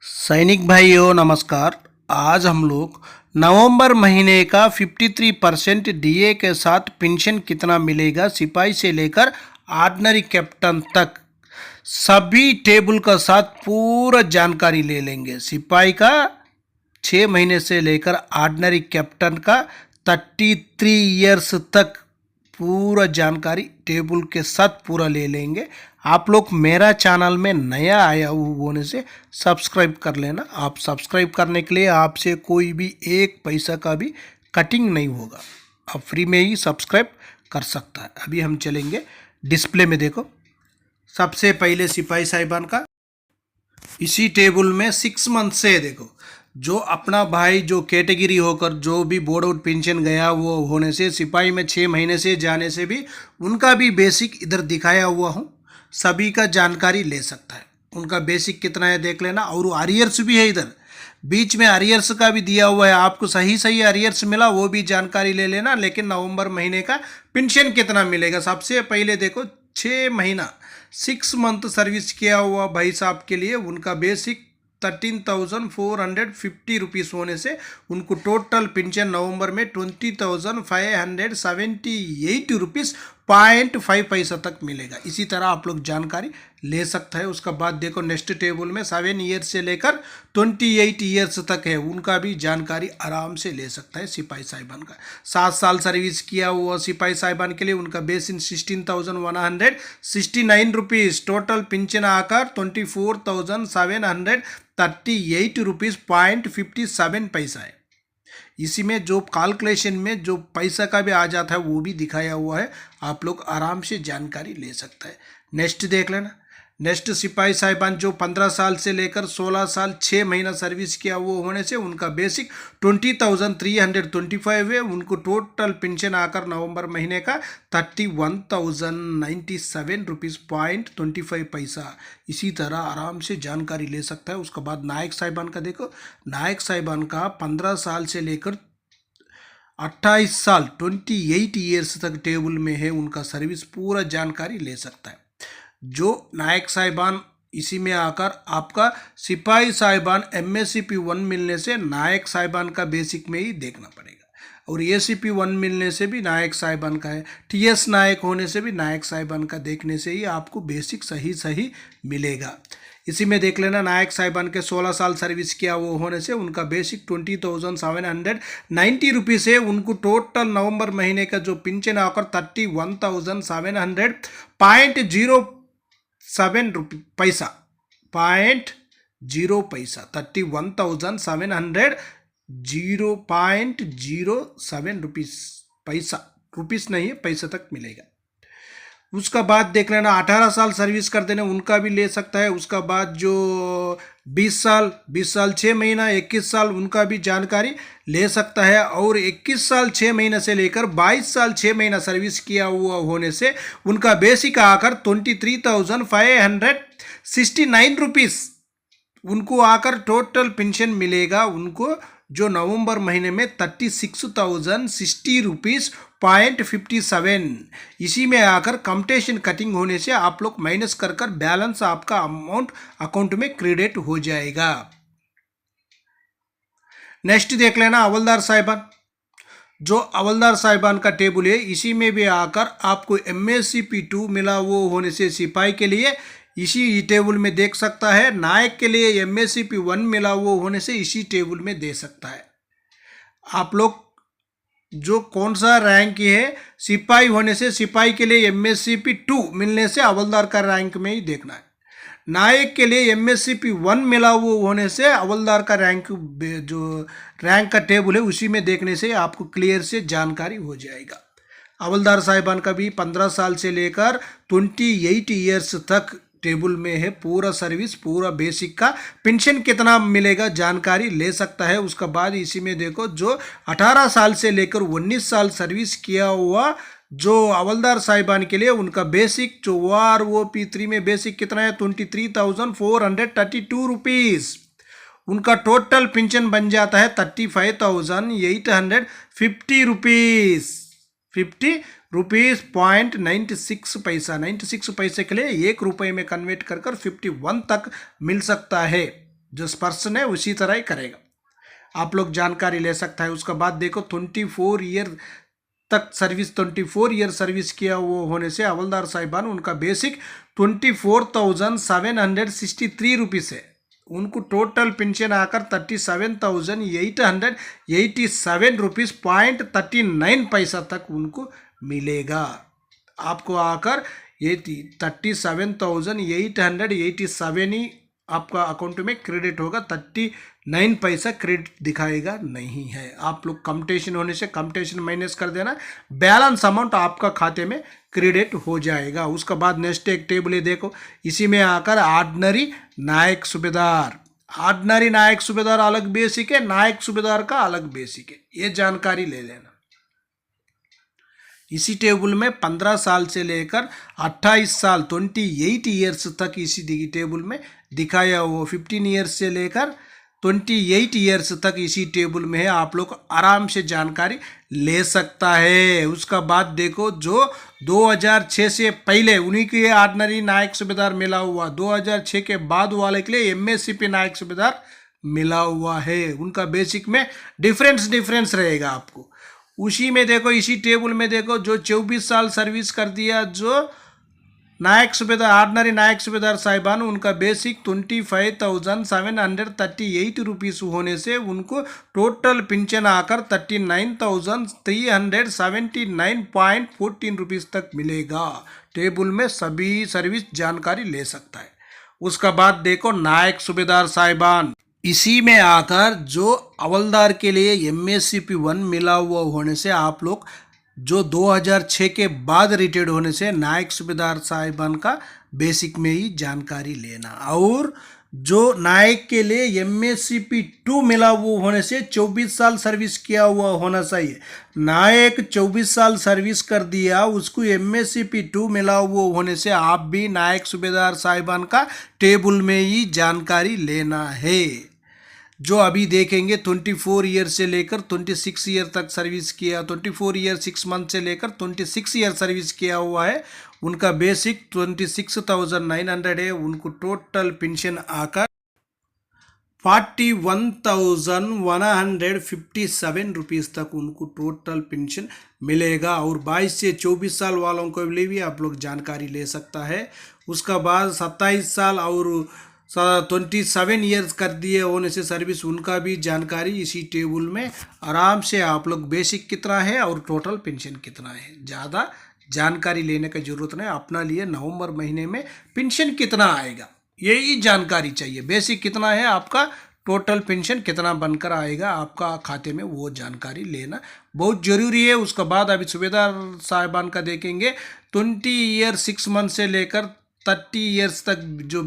सैनिक भाइयों नमस्कार। आज हम लोग नवंबर महीने का 53% डीए के साथ पेंशन कितना मिलेगा सिपाही से लेकर ऑर्डिनरी कैप्टन तक सभी टेबल का साथ पूरा जानकारी ले लेंगे। सिपाही का 6 महीने से लेकर ऑर्डिनरी कैप्टन का 33 इयर्स तक पूरा जानकारी टेबल के साथ पूरा ले लेंगे। आप लोग मेरा चैनल में नया आया होने से सब्सक्राइब कर लेना। आप सब्सक्राइब करने के लिए आपसे कोई भी एक पैसा का भी कटिंग नहीं होगा, आप फ्री में ही सब्सक्राइब कर सकता है। अभी हम चलेंगे डिस्प्ले में, देखो सबसे पहले सिपाही साहिबान का इसी टेबल में 6 मंथ से देखो, जो अपना भाई जो कैटेगरी होकर जो भी बोर्ड आउट पेंशन गया वो होने से सिपाही में 6 महीने से जाने से भी उनका भी बेसिक इधर दिखाया हुआ हूँ, सभी का जानकारी ले सकता है। उनका बेसिक कितना है देख लेना। और अरियर्स भी है, इधर बीच में अरियर्स का भी दिया हुआ है, आपको सही सही अरियर्स मिला वो भी जानकारी ले लेना। लेकिन नवंबर महीने का पेंशन कितना मिलेगा सबसे पहले देखो, 6 महीना 6 मंथ सर्विस किया हुआ भाई साहब के लिए उनका बेसिक 13,450 रुपीज़ होने से उनको टोटल पेंशन नवंबर में 20,578 रुपीज़ 0.5 पैसा तक मिलेगा। इसी तरह आप लोग जानकारी ले सकते हैं। उसका बाद देखो नेक्स्ट टेबल में 7 ईयर्स से लेकर 28 ईयर्स तक है, उनका भी जानकारी आराम से ले सकता है। सिपाही साहिबान का 7 साल सर्विस किया हुआ सिपाही साहिबान के लिए उनका बेसिक 16,169 रुपीज़, टोटल पेंशन आकर 24,738 रुपीज़ 0.57 पैसा है। इसी में जो कैलकुलेशन में जो पैसा का भी आ जाता है वो भी दिखाया हुआ है, आप लोग आराम से जानकारी ले सकता है। नेक्स्ट देख लेना। नेक्स्ट सिपाही साहिबान जो 15 साल से लेकर 16 साल 6 महीना सर्विस किया वो होने से उनका बेसिक 20,325 है, उनको टोटल पेंशन आकर नवंबर महीने का 31,097 रुपीज़ 0.25 पैसा। इसी तरह आराम से जानकारी ले सकता है। उसके बाद नायक साहिबान का देखो, नायक साहिबान का 15 साल से लेकर 28 साल 28 ईयर्स तक टेबल में है, उनका सर्विस पूरा जानकारी ले सकता है। जो नायक साहिबान इसी में आकर आपका सिपाही साहिबान MSCP 1 मिलने से नायक साहिबान का बेसिक में ही देखना पड़ेगा, और ACP 1 मिलने से भी नायक साहिबान का है, TS नायक होने से भी नायक साहिबान का देखने से ही आपको बेसिक सही सही मिलेगा। इसी में देख लेना नायक साहिबान के 16 साल सर्विस किया वो होने से उनका बेसिक 20,790 रुपीज़ है, उनको टोटल नवंबर महीने का जो पेंशन आकर 31,700.07 पैसा 31,700.07 रुपीज़ नहीं है पैसा तक मिलेगा। उसका बाद देख लेना 18 साल सर्विस कर देना उनका भी ले सकता है। उसका बाद जो 20 साल 6 महीना 21 साल उनका भी जानकारी ले सकता है, और 21 साल 6 महीने से लेकर 22 साल 6 महीना सर्विस किया हुआ होने से उनका बेसिक आकर 23,569 रुपीज़ उनको आकर टोटल पेंशन मिलेगा। उनको जो नवंबर महीने में 36,060 रुपीज़ 0.57, इसी में आकर कंप्यूटेशन कटिंग होने से आप लोग माइनस कर कर बैलेंस आपका अमाउंट अकाउंट में क्रेडिट हो जाएगा। नेक्स्ट देख लेना हवलदार साहिबान। जो हवलदार साहिबान का टेबल है इसी में भी आकर आपको MSCP 2 मिला वो होने से सिपाही के लिए इसी टेबल में देख सकता है। नायक के लिए MSCP 1 मिला वो होने से इसी टेबल में दे सकता है। आप लोग जो कौन सा रैंक है सिपाही होने से सिपाही के लिए MSCP 2 मिलने से हवलदार का रैंक में ही देखना है। नायक के लिए MSCP 1 मिला वो होने से हवलदार का रैंक जो रैंक का टेबल है उसी में देखने से आपको क्लियर से जानकारी हो जाएगा। हवलदार साहिबान का भी 15 साल से लेकर 28 ईयर्स तक टेबल में है, पूरा सर्विस पूरा बेसिक का पेंशन कितना मिलेगा जानकारी ले सकता है। उसका बाद इसी में देखो जो 18 साल से लेकर 19 साल सर्विस किया हुआ जो हवलदार साहिबान के लिए उनका बेसिक जो OROP 3 में बेसिक कितना है 23,432 रुपीज़, उनका टोटल पेंशन बन जाता है 35,850 रुपीज़ 50 रुपीज़ 0.96 पैसा। 96 पैसे के लिए 1 रुपये में कन्वर्ट कर कर 51 तक मिल सकता है। जो पर्सन है उसी तरह ही करेगा, आप लोग जानकारी ले सकता है। उसका बाद देखो 24 ईयर तक सर्विस, 24 ईयर सर्विस किया वो होने से हवलदार साहिबान उनका बेसिक 24,763 रुपीज़ है। उनको टोटल पेंशन आकर 37,887 रुपीज़ .39 तक उनको मिलेगा। आपको आकर ये 37,887 ही आपका अकाउंट में क्रेडिट होगा, 39 पैसा क्रेडिट दिखाएगा नहीं है। आप लोग कम्पटीशन होने से कम्पटीशन माइनस कर देना, बैलेंस अमाउंट आपका खाते में क्रेडिट हो जाएगा। उसका बाद नेक्स्ट एक टेबल है, देखो इसी में आकर ऑर्डिनरी नायक सूबेदार, ऑर्डिनरी नायक सूबेदार अलग बेसिक है, नायक सूबेदार का अलग बेसिक है, ये जानकारी ले लेना। इसी टेबल में 15 साल से लेकर 28 साल 28 ईयर्स तक इसी टेबल में दिखाया हुआ, 15 ईयर्स से लेकर 28 ईयर्स तक इसी टेबल में है। आप लोग आराम से जानकारी ले सकता है। उसका बाद देखो जो 2006 से पहले उन्हीं के ऑर्डिनरी नायक सूबेदार मिला हुआ, 2006 के बाद वाले के लिए एमएससीपी नायक सूबेदार मिला हुआ है, उनका बेसिक में डिफरेंस रहेगा आपको। उसी में देखो इसी टेबल में देखो जो 24 साल सर्विस कर दिया जो नायक सूबेदार ऑर्डिनरी नायक सूबेदार साहिबान, उनका बेसिक 25,738 रुपीज़ होने से उनको टोटल पेंशन आकर 39,379.14 रुपीज़ तक मिलेगा। टेबल में सभी सर्विस जानकारी ले सकता है। उसका बाद देखो नायक सूबेदार साहिबान, इसी में आकर जो हवलदार के लिए एमएससीपी 1 मिला हुआ होने से आप लोग जो 2006 के बाद रिटायर्ड होने से नायक सूबेदार साहिबान का बेसिक में ही जानकारी लेना, और जो नायक के लिए एमएससीपी 2 मिला हुआ होने से 24 साल सर्विस किया हुआ होना चाहिए। नायक 24 साल सर्विस कर दिया, उसको एमएससीपी 2 मिला हुआ होने से आप भी नायक सूबेदार साहिबान का टेबल में ही जानकारी लेना है। जो अभी देखेंगे 24 ईयर से लेकर 26 ईयर तक सर्विस किया, 24 ईयर 6 मंथ से लेकर 26 ईयर सर्विस किया हुआ है, उनका बेसिक 26,900 है। उनको टोटल पेंशन आकर 41,157 रुपीज़ तक उनको टोटल पेंशन मिलेगा। और 22 से 24 साल वालों को भी आप लोग जानकारी ले सकता है। उसका बाद 27 साल और 27 ईयर्स कर दिए होने से सर्विस, उनका भी जानकारी इसी टेबल में आराम से आप लोग बेसिक कितना है और टोटल पेंशन कितना है, ज़्यादा जानकारी लेने की ज़रूरत नहीं। अपना लिए नवंबर महीने में पेंशन कितना आएगा यही जानकारी चाहिए। बेसिक कितना है आपका, टोटल पेंशन कितना बनकर आएगा आपका खाते में, वो जानकारी लेना बहुत ज़रूरी है। उसके बाद अभी सूबेदार साहिबान का देखेंगे 20 ईयर 6 मंथ से लेकर 30 ईयर्स तक जो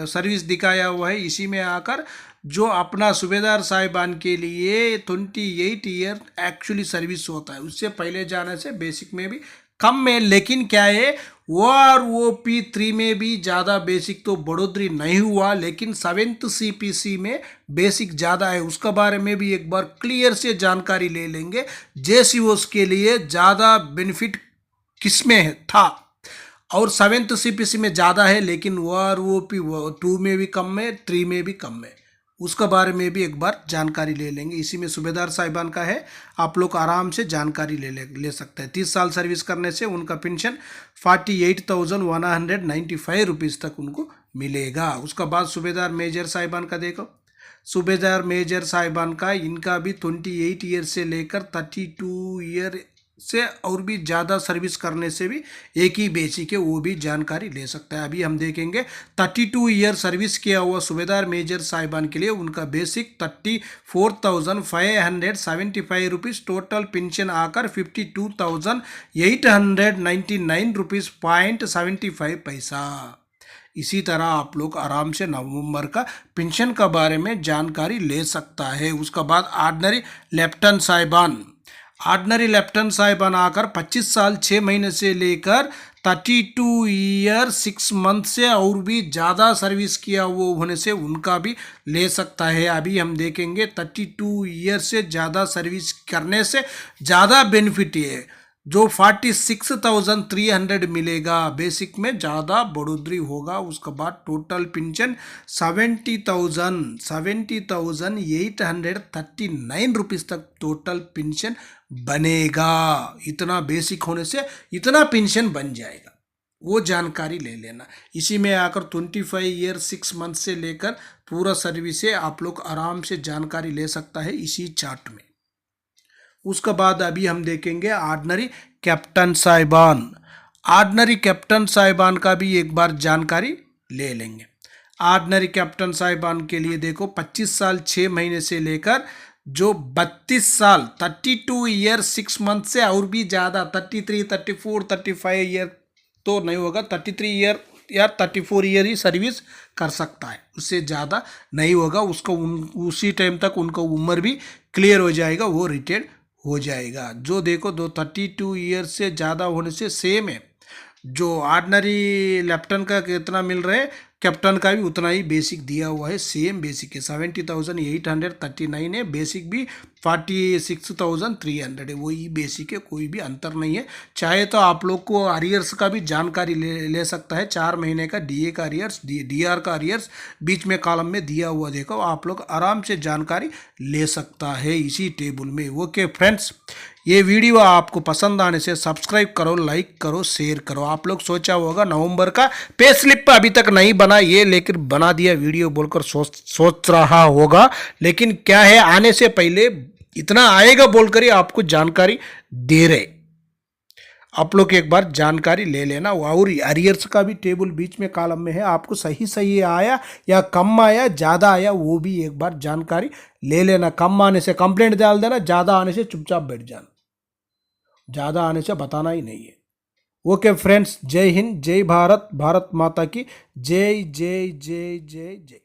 सर्विस दिखाया हुआ है, इसी में आकर जो अपना सूबेदार साहिबान के लिए 28 ईयर एक्चुअली सर्विस होता है, उससे पहले जाने से बेसिक में भी कम में, लेकिन क्या है OROP3 में भी ज़्यादा बेसिक तो बढ़ोतरी नहीं हुआ, लेकिन 7th CPC में बेसिक ज़्यादा है। उसका बारे में भी एक बार क्लियर से जानकारी ले लेंगे। JCOs के लिए ज़्यादा बेनिफिट किसमें था, और 7th CPC में ज़्यादा है, लेकिन OROP2 में भी कम है, 3 में भी कम है। उसका बारे में भी एक बार जानकारी ले लेंगे। इसी में सूबेदार साहिबान का है, आप लोग आराम से जानकारी ले सकते हैं। 30 साल सर्विस करने से उनका पेंशन 48,195 रुपीज़ तक उनको मिलेगा। उसका बाद सूबेदार मेजर साहिबान का देखो, सूबेदार मेजर साहिबान का इनका भी 28 ईयर से लेकर 32 ईयर से और भी ज़्यादा सर्विस करने से भी एक ही बेसिक है, वो भी जानकारी ले सकता है। अभी हम देखेंगे 32 ईयर सर्विस किया हुआ सूबेदार मेजर साहिबान के लिए उनका बेसिक 34,575 रुपीज़, टोटल पेंशन आकर 52,899 रुपीज़ .75 पैसा। इसी तरह आप लोग आराम से नवंबर का पेंशन का बारे में जानकारी ले सकता है। उसका बाद ऑर्डिनरी लेफ्टिनेंट साहिबान, ऑर्डिनरी लेफ्टिनेंट साहिबान आकर 25 साल 6 महीने से लेकर 32 ईयर 6 मंथ से और भी ज़्यादा सर्विस किया वो होने से उनका भी ले सकता है। अभी हम देखेंगे 32 ईयर से ज़्यादा सर्विस करने से ज़्यादा बेनिफिट है। जो 46,300 मिलेगा, बेसिक में ज़्यादा बढ़ोतरी होगा। उसके बाद टोटल पेंशन 70,839 रुपीज़ तक टोटल पेंशन बनेगा। इतना बेसिक होने से इतना पेंशन बन जाएगा, वो जानकारी ले लेना। इसी में आकर 25 ईयर 6 मंथ से लेकर पूरा सर्विस है, आप लोग आराम से जानकारी ले सकता है इसी चार्ट में। उसके बाद अभी हम देखेंगे ऑर्डिनरी कैप्टन साहिबान। ऑर्डिनरी कैप्टन साहिबान का भी एक बार जानकारी ले लेंगे। ऑर्डिनरी कैप्टन साहिबान के लिए देखो 25 साल 6 महीने से लेकर जो 32 साल 32 ईयर 6 मंथ से और भी ज़्यादा 33, 34, 35 ईयर तो नहीं होगा, 33 ईयर या 34 ईयर ही सर्विस कर सकता है, उससे ज़्यादा नहीं होगा। उसको उसी टाइम तक उनका उम्र भी क्लियर हो जाएगा, वो रिटायर्ड हो जाएगा। जो देखो 32 ईयर से ज़्यादा होने से सेम है, जो ऑर्डिनरी लेफ्टन का कितना मिल रहा है कैप्टन का भी उतना ही बेसिक दिया हुआ है, सेम बेसिक है 70,839 है, बेसिक भी 46,300 है, वही बेसिक है, कोई भी अंतर नहीं है। चाहे तो आप लोग को अरियर्स का भी जानकारी ले सकता है, 4 महीने का डीए का अरियर्स, डीआर का अरियर्स बीच में कॉलम में दिया हुआ, देखो आप लोग आराम से जानकारी ले सकता है इसी टेबल में। ओके फ्रेंड्स, ये वीडियो आपको पसंद आने से सब्सक्राइब करो, लाइक करो, शेयर करो। आप लोग सोचा होगा नवंबर का पे स्लिप अभी तक नहीं बना, ये लेकर बना दिया वीडियो बोलकर सोच रहा होगा, लेकिन क्या है आने से पहले इतना आएगा बोलकर ही आपको जानकारी दे रहे। आप लोग एक बार जानकारी ले लेना। और अरियर्स का भी टेबल बीच में कॉलम में है, आपको सही सही आया या कम आया ज़्यादा आया वो भी एक बार जानकारी ले लेना। कम आने से कंप्लेंट डाल देना, ज़्यादा आने से चुपचाप बैठ जाना, ज़्यादा आने से बताना ही नहीं है। ओके फ्रेंड्स, जय हिंद, जय भारत, भारत माता की जय जय जय जय जय।